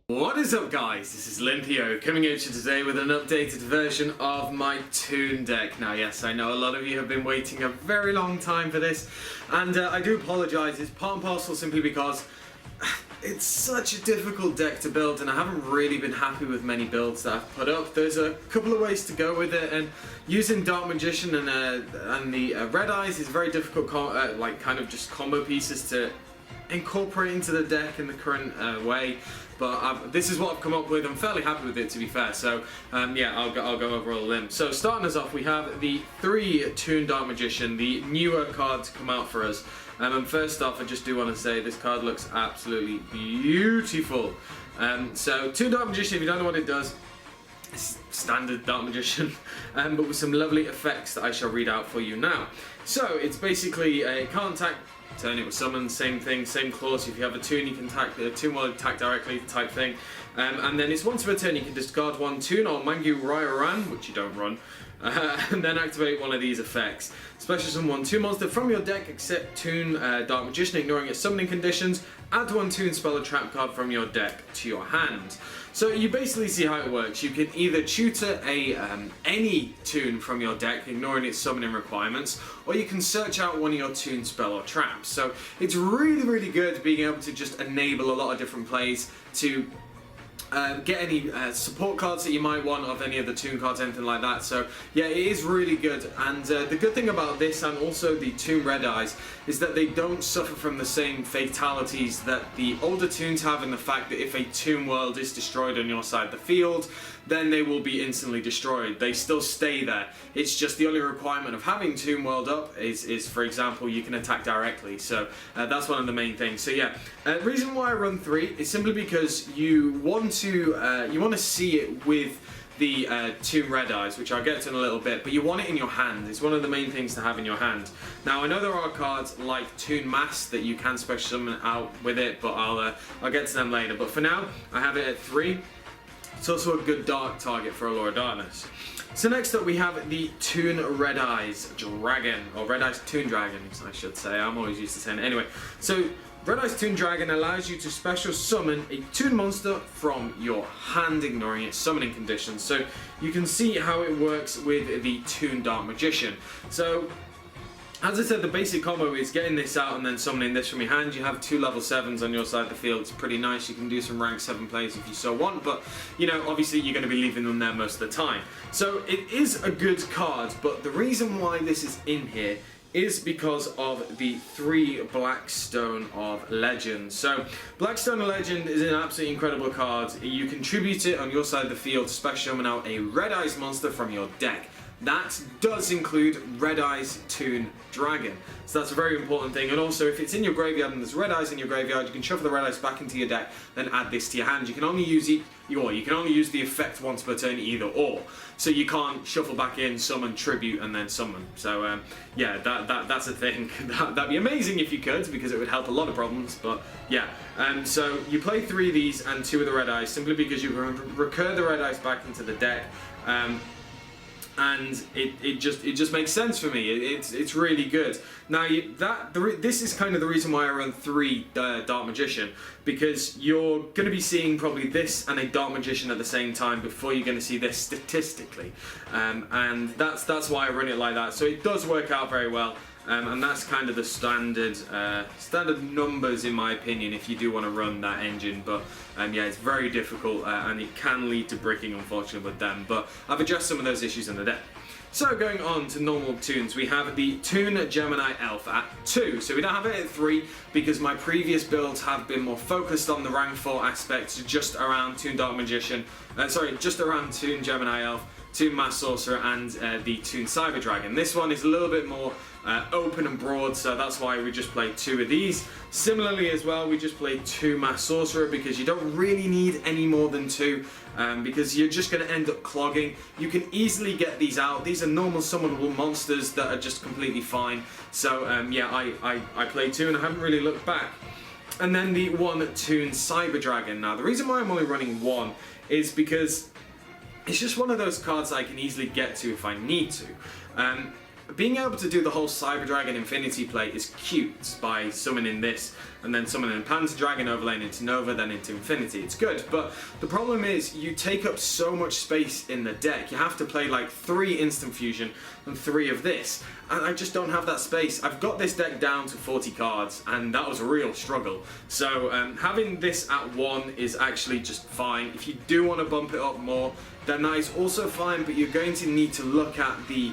What is up, guys? This is AlintheaYoh coming at you today with an updated version of my Toon deck. Now yes, I know a lot of you have been waiting a very long time for this, and I do apologise. It's part and parcel simply because it's such a difficult deck to build, and I haven't really been happy with many builds that I've put up. There's a couple of ways to go with it, and using Dark Magician and the Red Eyes is very difficult, like kind of just combo pieces to incorporate into the deck in the current way. But this is what I've come up with. I'm fairly happy with it, to be fair. So yeah, I'll go over all of them. So starting us off, we have the 3 Toon Dark Magician, the newer card to come out for us. And first off, I just do want to say this card looks absolutely beautiful. So Toon Dark Magician, if you don't know what it does, it's standard Dark Magician, but with some lovely effects that I shall read out for you now. So it's basically a can't attack, turn it with summon, same thing, same clause. If you have a Toon, you can attack, the Toon will attack directly type thing. And then it's once per turn you can discard 1 Toon or Mangu Rairan, which you don't run, and then activate one of these effects. Special summon 1 Toon monster from your deck except Toon Dark Magician, ignoring its summoning conditions. Add 1 Toon spell or trap card from your deck to your hand. So you basically see how it works. You can either tutor any Toon from your deck, ignoring its summoning requirements, or you can search out one of your Toon spell or traps. So it's really good being able to just enable a lot of different plays to get any support cards that you might want of any of the Toon cards, anything like that. So yeah, it is really good. And the good thing about this, and also the Toon Red Eyes, is that they don't suffer from the same fatalities that the older Toons have, in the fact that if a Toon world is destroyed on your side of the field, then they will be instantly destroyed. They still stay there. It's just the only requirement of having Toon world up is for example, you can attack directly. So that's one of the main things. So yeah, reason why I run 3 is simply because you want to see it with the Toon Red Eyes, which I'll get to in a little bit, but you want it in your hand. It's one of the main things to have in your hand. Now I know there are cards like Toon Mass that you can special summon out with it, but I'll get to them later. But for now, I have it at 3. It's also a good dark target for Allure of Darkness. So next up we have the Toon Red Eyes Dragon, or Red Eyes Toon Dragon, I should say. I'm always used to saying it. Anyway, so Red Eyes Toon Dragon allows you to special summon a Toon monster from your hand, ignoring its summoning conditions. So you can see how it works with the Toon Dark Magician. So as I said, the basic combo is getting this out and then summoning this from your hand. You have 2 level 7s on your side of the field. It's pretty nice. You can do some rank 7 plays if you so want, but you know, obviously you're going to be leaving them there most of the time. So it is a good card, but the reason why this is in here is because of the 3 Blackstone of Legend. So Blackstone of Legend is an absolutely incredible card. You contribute it on your side of the field to special summon out a Red Eyes monster from your deck. That does include Red Eyes Toon Dragon. So that's a very important thing. And also, if it's in your graveyard and there's Red Eyes in your graveyard, you can shuffle the Red Eyes back into your deck, then add this to your hand. You can only use the effect once per turn, either or. So you can't shuffle back in, summon, tribute, and then summon. So yeah, that's a thing. That'd be amazing if you could, because it would help a lot of problems. But yeah, so you play 3 of these and 2 of the Red Eyes, simply because you can recur the Red Eyes back into the deck. And it just makes sense for me. It's really good. Now this is kind of the reason why I run 3 Dark Magician, because you're going to be seeing probably this and a Dark Magician at the same time before you're going to see this statistically, and that's why I run it like that. So it does work out very well. And that's kind of the standard numbers, in my opinion, if you do want to run that engine. But yeah, it's very difficult, and it can lead to bricking, unfortunately, with them. But I've addressed some of those issues in the deck. So going on to normal Toons, we have the Toon Gemini Elf at 2. So we don't have it at 3 because my previous builds have been more focused on the rank 4 aspects, just around Toon Dark Magician, just around Toon Gemini Elf, Toon Mass Sorcerer, and the Toon Cyber Dragon. This one is a little bit more open and broad, so that's why we just played 2 of these. Similarly as well, we just played 2 Mass Sorcerer because you don't really need any more than 2, because you're just going to end up clogging. You can easily get these out. These are normal summonable monsters that are just completely fine. So yeah, I played 2 and I haven't really looked back. And then the 1 Toon Cyber Dragon. Now the reason why I'm only running 1 is because it's just one of those cards I can easily get to if I need to. being able to do the whole Cyber Dragon Infinity play is cute by summoning this and then summoning Panzer Dragon, overlaying into Nova, then into Infinity. It's good, but the problem is you take up so much space in the deck. You have to play like 3 Instant Fusion and 3 of this, and I just don't have that space. I've got this deck down to 40 cards, and that was a real struggle. So having this at 1 is actually just fine. If you do want to bump it up more, then that is also fine, but you're going to need to look at the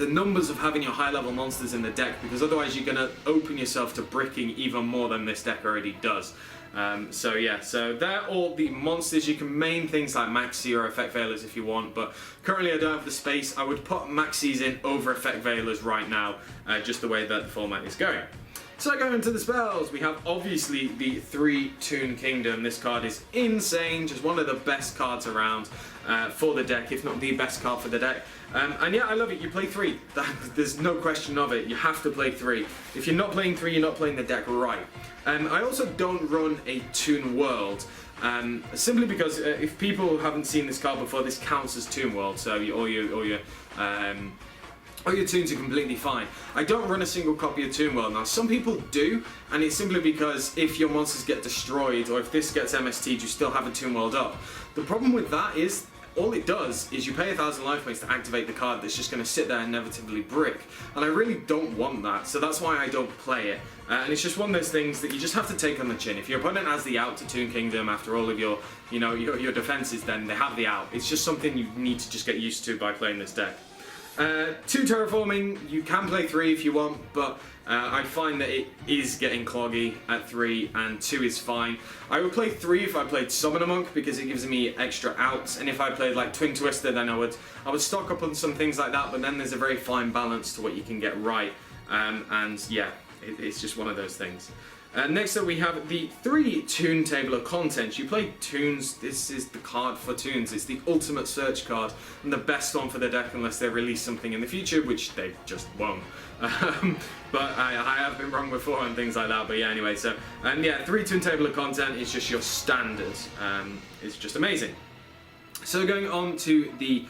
numbers of having your high level monsters in the deck, because otherwise you're going to open yourself to bricking even more than this deck already does. So yeah, so they're all the monsters. You can main things like Maxi or Effect Veilers if you want, but currently I don't have the space. I would put Maxis in over Effect Veilers right now, just the way that the format is going. So going into the spells, we have obviously the 3 Toon Kingdom. This card is insane, just one of the best cards around for the deck, if not the best card for the deck. And yeah, I love it. You play 3. There's no question of it. You have to play 3. If you're not playing 3, you're not playing the deck right. I also don't run a Toon World, simply because if people haven't seen this card before, this counts as Toon World. So all your Toons are completely fine. I don't run a single copy of Toon World. Now, some people do, and it's simply because if your monsters get destroyed, or if this gets MST'd, you still have a Toon World up. The problem with that is, all it does is you pay 1,000 life points to activate the card that's just going to sit there and inevitably brick. And I really don't want that, so that's why I don't play it. And it's just one of those things that you just have to take on the chin. If your opponent has the out to Toon Kingdom after all of your, your defenses, then they have the out. It's just something you need to just get used to by playing this deck. 2 Terraforming, you can play 3 if you want, but I find that it is getting cloggy at 3, and 2 is fine. I would play 3 if I played Summoner Monk, because it gives me extra outs, and if I played like Twin Twister, then I would stock up on some things like that, but then there's a very fine balance to what you can get right, and yeah, it's just one of those things. Next up we have the 3 Toon Table of Contents. You play Toons, this is the card for Toons. It's the ultimate search card and the best one for the deck unless they release something in the future, which they just won't. But I have been wrong before on things like that, but yeah, anyway, so, and yeah, 3 Toon Table of Content is just your standard. It's just amazing. So going on to the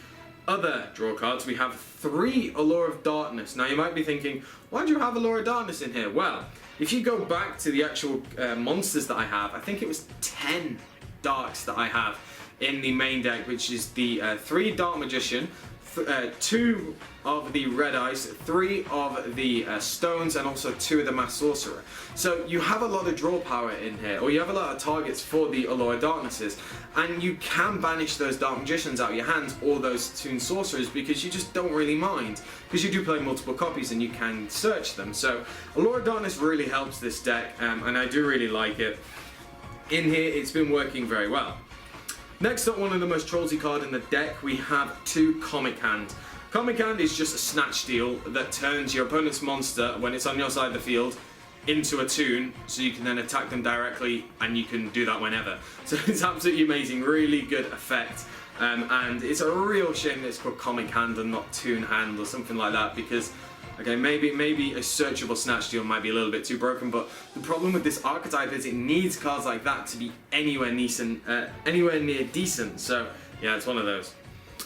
other draw cards, we have 3 Allure of Darkness. Now you might be thinking, why do you have Allure of Darkness in here? Well, if you go back to the actual monsters that I have, I think it was 10 Darks that I have in the main deck, which is the 3 Dark Magician, 2 of the Red Eyes, 3 of the Stones, and also 2 of the Mass Sorcerer. So you have a lot of draw power in here, or you have a lot of targets for the Allure of Darknesses, and you can banish those Dark Magicians out of your hands, or those Toon Sorcerers, because you just don't really mind, because you do play multiple copies and you can search them. So Allure of Darkness really helps this deck, and I do really like it. In here, it's been working very well. Next up, one of the most trollsy card in the deck, we have 2 Comic Hand. Comic Hand is just a snatch steal that turns your opponent's monster, when it's on your side of the field, into a Toon, so you can then attack them directly, and you can do that whenever. So it's absolutely amazing, really good effect. And it's a real shame that it's called Comic Hand and not Toon Hand or something like that, because okay, maybe a searchable snatch steal might be a little bit too broken, but the problem with this archetype is it needs cards like that to be anywhere near decent. So yeah, it's one of those.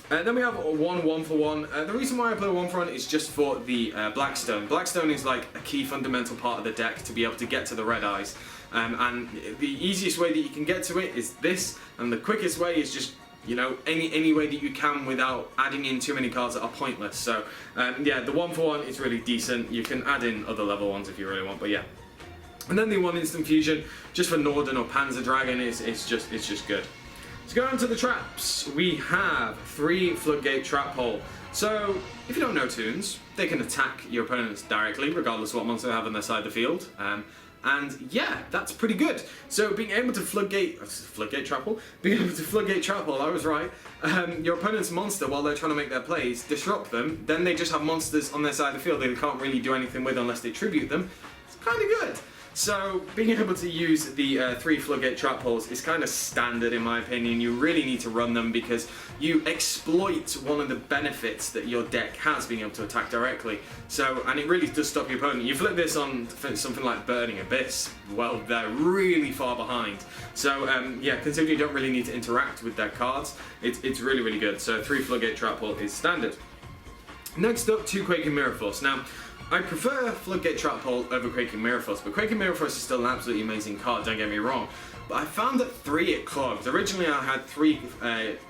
Then we have 1 for 1. The reason why I play 1 for 1 is just for the Blackstone. Blackstone is like a key fundamental part of the deck to be able to get to the Red Eyes. And the easiest way that you can get to it is this, and the quickest way is just, any way that you can without adding in too many cards that are pointless. So yeah, the 1 for 1 is really decent. You can add in other level ones if you really want, but yeah. And then the 1 Instant Fusion, just for Norden or Panzer Dragon, it's just good. So going on to the traps, we have 3 Floodgate Trap Hole. So if you don't know Toons, they can attack your opponents directly, regardless of what monster they have on their side of the field. And yeah, that's pretty good. So being able to Floodgate Trap Hole? Being able to Floodgate Trap Hole, I was right. Your opponent's monster, while they're trying to make their plays, disrupt them, then they just have monsters on their side of the field they can't really do anything with unless they tribute them. It's kind of good. So being able to use the 3 Floodgate Trap Holes is kind of standard in my opinion. You really need to run them because you exploit one of the benefits that your deck has, being able to attack directly. So, and it really does stop your opponent. You flip this on something like Burning Abyss, well, they're really far behind. So yeah, considering you don't really need to interact with their cards, it's really, really good. So 3 Floodgate Trap Hole is standard. Next up, 2 Quaking Mirror Force. Now, I prefer Floodgate Trap Hole over Quaking Mirror Force, but Quaking Mirror Force is still an absolutely amazing card, don't get me wrong. But I found that 3 it clogged. Originally I had 3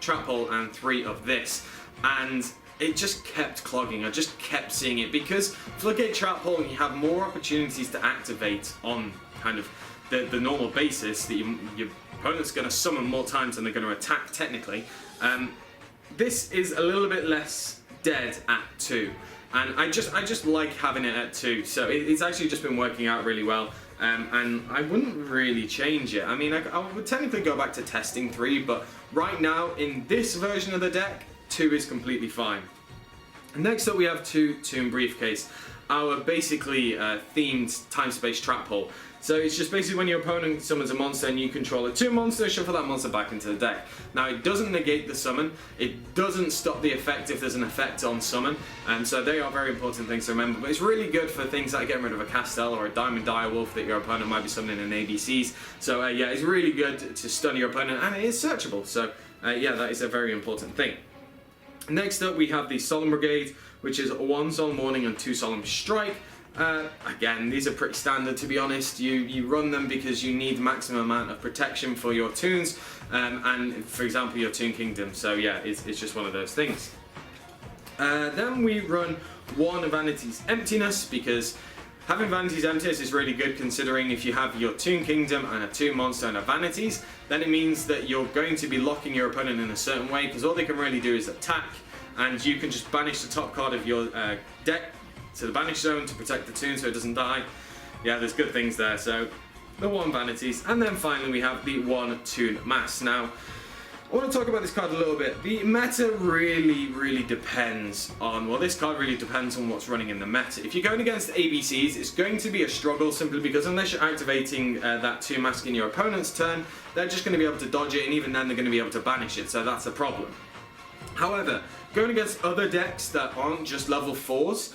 Trap Hole and 3 of this, and it just kept clogging. I just kept seeing it, because Floodgate Trap Hole, you have more opportunities to activate on kind of the normal basis that your opponent's going to summon more times than they're going to attack technically. This is a little bit less dead at 2. And I just like having it at 2, so it's actually just been working out really well, and I wouldn't really change it. I mean, I would technically go back to testing 3, but right now, in this version of the deck, 2 is completely fine. Next up we have 2 Toon Briefcase, our basically themed time-space trap hole. So it's just basically when your opponent summons a monster and you control a Toon monster, shuffle that monster back into the deck. Now it doesn't negate the summon, it doesn't stop the effect if there's an effect on summon, and so they are very important things to remember, but it's really good for things like getting rid of a Castell or a Diamond Direwolf that your opponent might be summoning in ABCs. So yeah, it's really good to stun your opponent, and it is searchable, so yeah, that is a very important thing. Next up we have the Solemn Brigade, which is 1 Solemn Warning and 2 Solemn Strike. Again, these are pretty standard, to be honest. You run them because you need maximum amount of protection for your Toons, and for example your Toon Kingdom, so yeah, it's just one of those things. Then we run 1 Vanity's Emptiness, because having Vanity's Emptiness is really good, considering if you have your Toon Kingdom and a Toon monster and a Vanities, then it means that you're going to be locking your opponent in a certain way, because all they can really do is attack, and you can just banish the top card of your deck to the banish zone to protect the Toon so it doesn't die. Yeah, there's good things there. So the 1 Vanities, and then finally we have the 1 Toon Mass. Now, I want to talk about this card a little bit. The meta really depends on, well, this card really depends on what's running in the meta. If you're going against ABCs, it's going to be a struggle, simply because unless you're activating that Toon Mask in your opponent's turn, they're just going to be able to dodge it, and even then they're going to be able to banish it, so that's a problem. However, going against other decks that aren't just level 4s,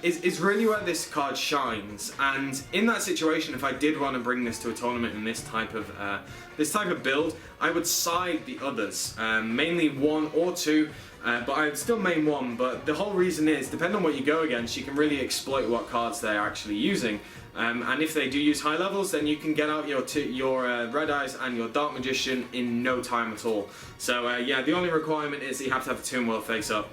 is really where this card shines. And in that situation, if I did want to bring this to a tournament in this type of build, I would side the others, mainly 1 or 2, but I'd still main 1. But the whole reason is, depending on what you go against, you can really exploit what cards they're actually using. And if they do use high levels, then you can get out your Red Eyes and your Dark Magician in no time at all. So yeah, the only requirement is that you have to have a Toon World face up.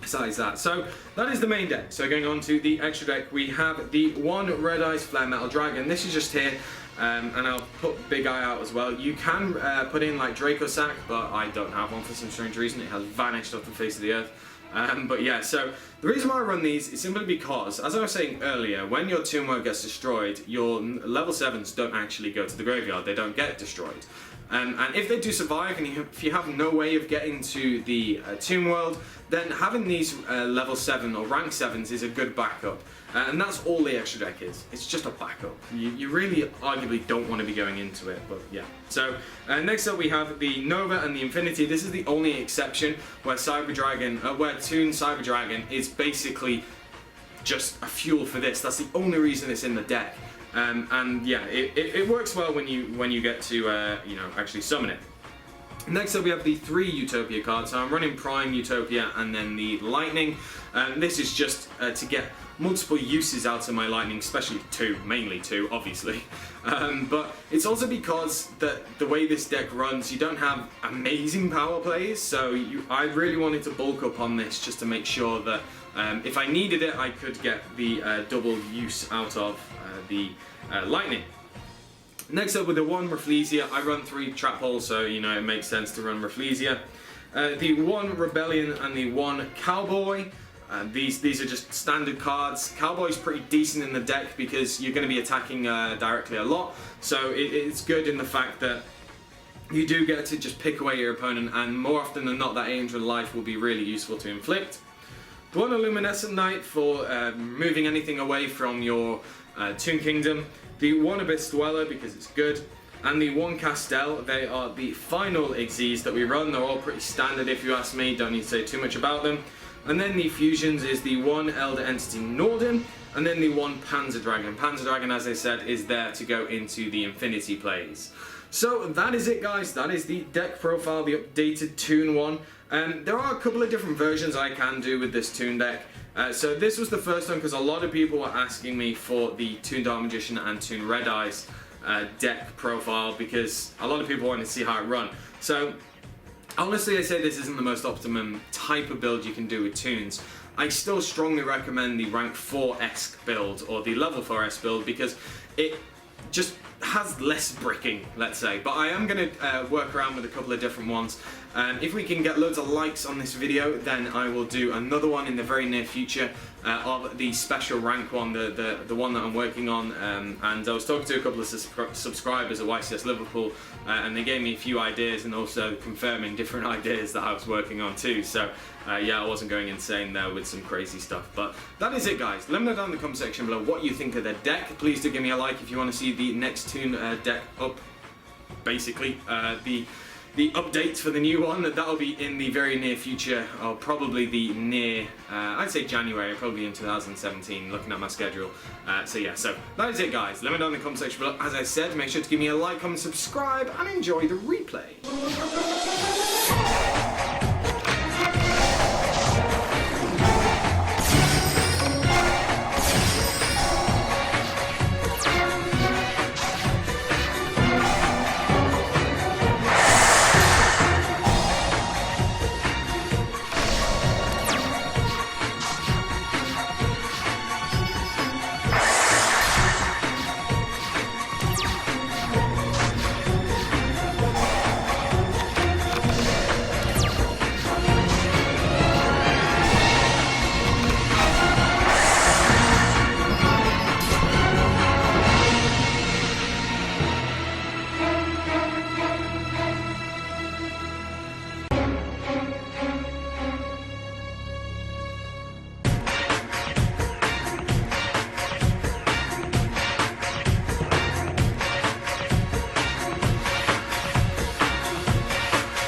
Besides that, so that is the main deck. So going on to the extra deck, we have the 1 Red Eyes Flare Metal Dragon. This is just here, and I'll put Big Eye out as well. You can put in like Draco Sack, but I don't have one for some strange reason. It has vanished off the face of the earth. But yeah, so the reason why I run these is simply because, as I was saying earlier, when your Toon World gets destroyed, your level 7s don't actually go to the graveyard, they don't get destroyed. And if they do survive, and if you have no way of getting to the Toon World, then having these level 7 or rank 7s is a good backup. And that's all the extra deck is. It's just a backup. You really arguably don't want to be going into it, but yeah. So next up we have the Nova and the Infinity. This is the only exception where where Toon Cyber Dragon is basically just a fuel for this. That's the only reason it's in the deck. And yeah, it works well when you get to you know, actually summon it. Next up we have the 3 Utopia cards. So I'm running Prime, Utopia, and then the Lightning. This is just to get multiple uses out of my Lightning, especially 2, mainly 2, obviously. But it's also because the way this deck runs, you don't have amazing power plays, so I really wanted to bulk up on this just to make sure that if I needed it, I could get the double use out of the Lightning. Next up with the 1 Rafflesia, I run 3 Trap Holes, so you know it makes sense to run Rafflesia. The 1 Rebellion and the 1 Cowboy. These are just standard cards. Cowboy's pretty decent in the deck because you're going to be attacking directly a lot, so it's good in the fact that you do get to just pick away your opponent, and more often than not that 800 life will be really useful to inflict. The 1 Luminescent Knight for moving anything away from your Toon Kingdom. The 1 Abyss Dweller because it's good. And the 1 Castell. They are the final Xyzs that we run. They're all pretty standard if you ask me, don't need to say too much about them. And then the fusions is the 1 Elder Entity Norden, and then the 1 Panzer Dragon. Panzer Dragon, as I said, is there to go into the Infinity plays. So that is it, guys. That is the deck profile, the updated Toon one. There are a couple of different versions I can do with this Toon deck. So this was the first one because a lot of people were asking me for the Toon Dark Magician and Toon Red Eyes deck profile because a lot of people wanted to see how it run. So honestly, I say this isn't the most optimum type of build you can do with Toons. I still strongly recommend the rank 4-esque build or the level 4-esque build because it just has less bricking, let's say. But I am going to work around with a couple of different ones. If we can get loads of likes on this video, then I will do another one in the very near future of the special rank one, the one that I'm working on. And I was talking to a couple of subscribers at YCS Liverpool, and they gave me a few ideas and also confirming different ideas that I was working on too. So yeah, I wasn't going insane there with some crazy stuff. But that is it, guys. Let me know down in the comment section below what you think of the deck. Please do give me a like if you want to see the next Toon deck up. Basically, the updates for the new one, that'll be in the very near future, or probably the near, I'd say January, probably in 2017, looking at my schedule. So yeah, so that is it, guys. Let me know in the comment section below. As I said, make sure to give me a like, comment, subscribe, and enjoy the replay.